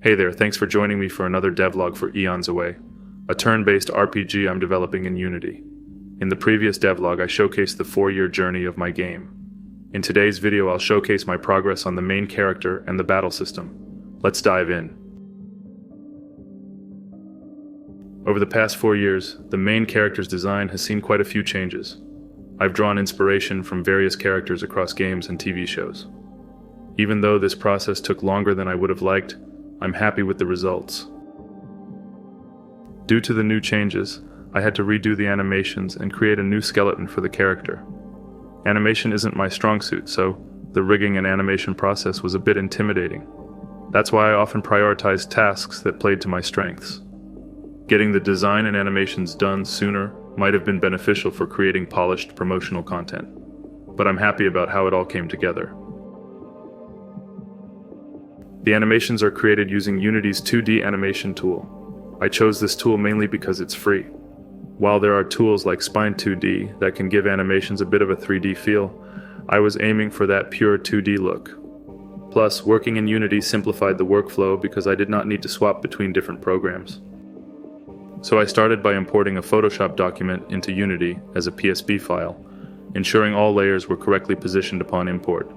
Hey there, thanks for joining me for another devlog for Eons Away, a turn-based RPG I'm developing in Unity. In the previous devlog, I showcased the 4-year journey of my game. In today's video, I'll showcase my progress on the main character and the battle system. Let's dive in. Over the past 4 years, the main character's design has seen quite a few changes. I've drawn inspiration from various characters across games and TV shows. Even though this process took longer than I would have liked, I'm happy with the results. Due to the new changes, I had to redo the animations and create a new skeleton for the character. Animation isn't my strong suit, so the rigging and animation process was a bit intimidating. That's why I often prioritized tasks that played to my strengths. Getting the design and animations done sooner might have been beneficial for creating polished promotional content, but I'm happy about how it all came together. The animations are created using Unity's 2D animation tool. I chose this tool mainly because it's free. While there are tools like Spine 2D that can give animations a bit of a 3D feel, I was aiming for that pure 2D look. Plus, working in Unity simplified the workflow because I did not need to swap between different programs. So I started by importing a Photoshop document into Unity as a PSB file, ensuring all layers were correctly positioned upon import.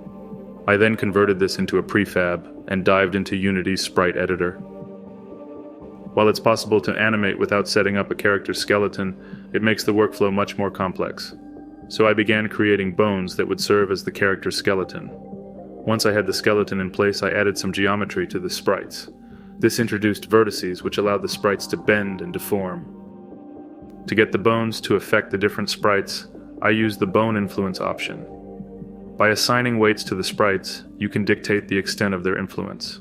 I then converted this into a prefab and dived into Unity's sprite editor. While it's possible to animate without setting up a character's skeleton, it makes the workflow much more complex. So I began creating bones that would serve as the character's skeleton. Once I had the skeleton in place, I added some geometry to the sprites. This introduced vertices which allowed the sprites to bend and deform. To get the bones to affect the different sprites, I used the bone influence option. By assigning weights to the sprites, you can dictate the extent of their influence.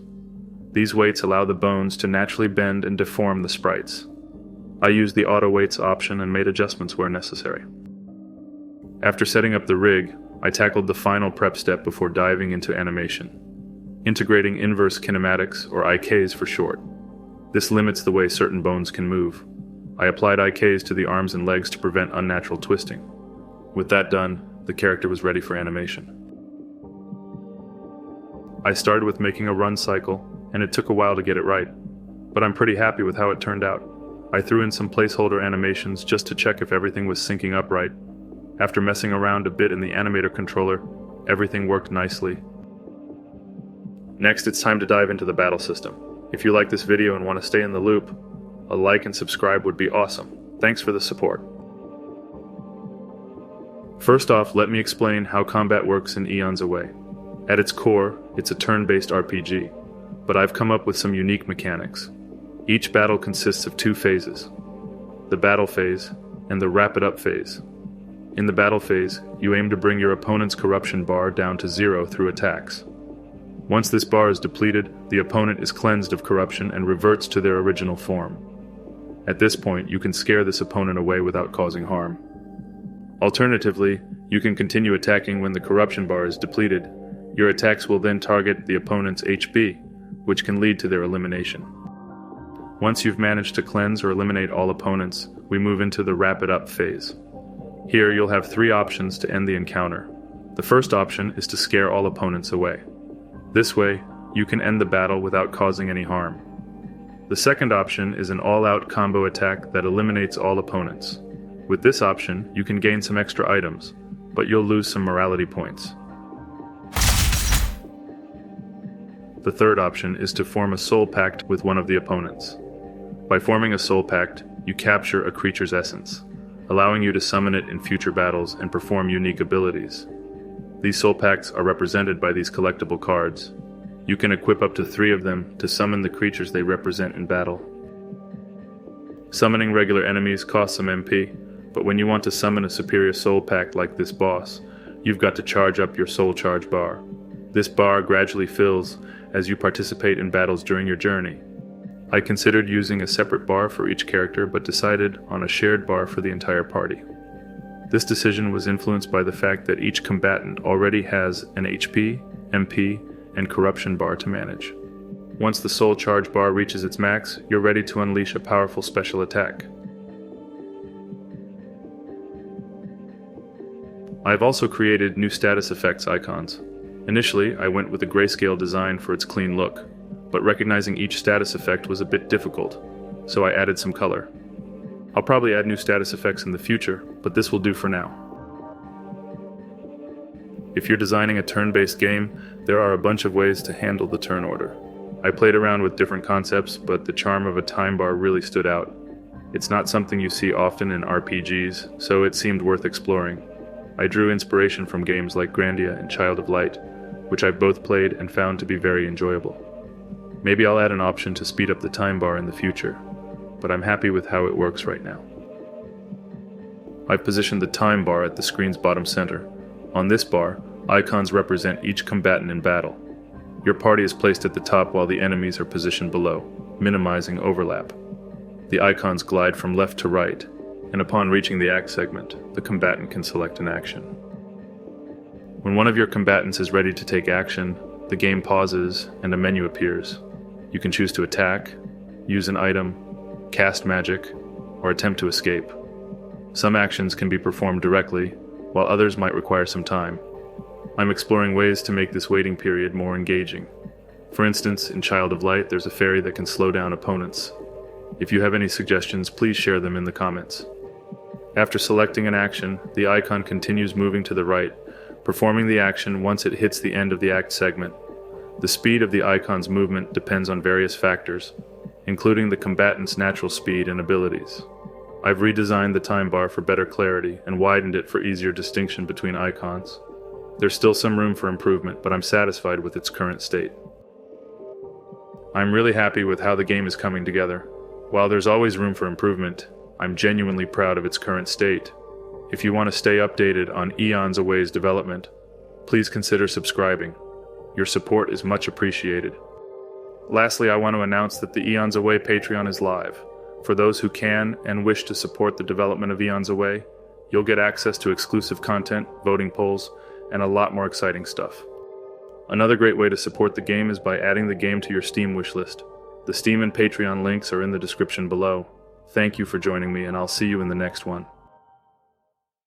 These weights allow the bones to naturally bend and deform the sprites. I used the auto weights option and made adjustments where necessary. After setting up the rig, I tackled the final prep step before diving into animation, integrating inverse kinematics, or IKs for short. This limits the way certain bones can move. I applied IKs to the arms and legs to prevent unnatural twisting. With that done, the character was ready for animation. I started with making a run cycle, and it took a while to get it right, but I'm pretty happy with how it turned out. I threw in some placeholder animations just to check if everything was syncing up right. After messing around a bit in the animator controller, everything worked nicely. Next, it's time to dive into the battle system. If you like this video and want to stay in the loop, a like and subscribe would be awesome. Thanks for the support. First off, let me explain how combat works in Eons Away. At its core, it's a turn-based RPG, but I've come up with some unique mechanics. Each battle consists of 2 phases, the battle phase and the wrap-it-up phase. In the battle phase, you aim to bring your opponent's corruption bar down to 0 through attacks. Once this bar is depleted, the opponent is cleansed of corruption and reverts to their original form. At this point, you can scare this opponent away without causing harm. Alternatively, you can continue attacking when the corruption bar is depleted. Your attacks will then target the opponent's HP, which can lead to their elimination. Once you've managed to cleanse or eliminate all opponents, we move into the wrap-it-up phase. Here you'll have 3 options to end the encounter. The first option is to scare all opponents away. This way, you can end the battle without causing any harm. The second option is an all-out combo attack that eliminates all opponents. With this option, you can gain some extra items, but you'll lose some morality points. The third option is to form a soul pact with one of the opponents. By forming a soul pact, you capture a creature's essence, allowing you to summon it in future battles and perform unique abilities. These soul pacts are represented by these collectible cards. You can equip up to 3 of them to summon the creatures they represent in battle. Summoning regular enemies costs some MP, but when you want to summon a superior soul pact like this boss, you've got to charge up your soul charge bar. This bar gradually fills as you participate in battles during your journey. I considered using a separate bar for each character, but decided on a shared bar for the entire party. This decision was influenced by the fact that each combatant already has an HP, MP, and corruption bar to manage. Once the soul charge bar reaches its max, you're ready to unleash a powerful special attack. I've also created new status effects icons. Initially, I went with a grayscale design for its clean look, but recognizing each status effect was a bit difficult, so I added some color. I'll probably add new status effects in the future, but this will do for now. If you're designing a turn-based game, there are a bunch of ways to handle the turn order. I played around with different concepts, but the charm of a time bar really stood out. It's not something you see often in RPGs, so it seemed worth exploring. I drew inspiration from games like Grandia and Child of Light, which I've both played and found to be very enjoyable. Maybe I'll add an option to speed up the time bar in the future, but I'm happy with how it works right now. I've positioned the time bar at the screen's bottom center. On this bar, icons represent each combatant in battle. Your party is placed at the top while the enemies are positioned below, minimizing overlap. The icons glide from left to right, and upon reaching the act segment, the combatant can select an action. When one of your combatants is ready to take action, the game pauses and a menu appears. You can choose to attack, use an item, cast magic, or attempt to escape. Some actions can be performed directly, while others might require some time. I'm exploring ways to make this waiting period more engaging. For instance, in Child of Light, there's a fairy that can slow down opponents. If you have any suggestions, please share them in the comments. After selecting an action, the icon continues moving to the right, performing the action once it hits the end of the act segment. The speed of the icon's movement depends on various factors, including the combatant's natural speed and abilities. I've redesigned the time bar for better clarity and widened it for easier distinction between icons. There's still some room for improvement, but I'm satisfied with its current state. I'm really happy with how the game is coming together. While there's always room for improvement, I'm genuinely proud of its current state. If you want to stay updated on Eons Away's development, please consider subscribing. Your support is much appreciated. Lastly, I want to announce that the Eons Away Patreon is live. For those who can and wish to support the development of Eons Away, you'll get access to exclusive content, voting polls, and a lot more exciting stuff. Another great way to support the game is by adding the game to your Steam wishlist. The Steam and Patreon links are in the description below. Thank you for joining me, and I'll see you in the next one.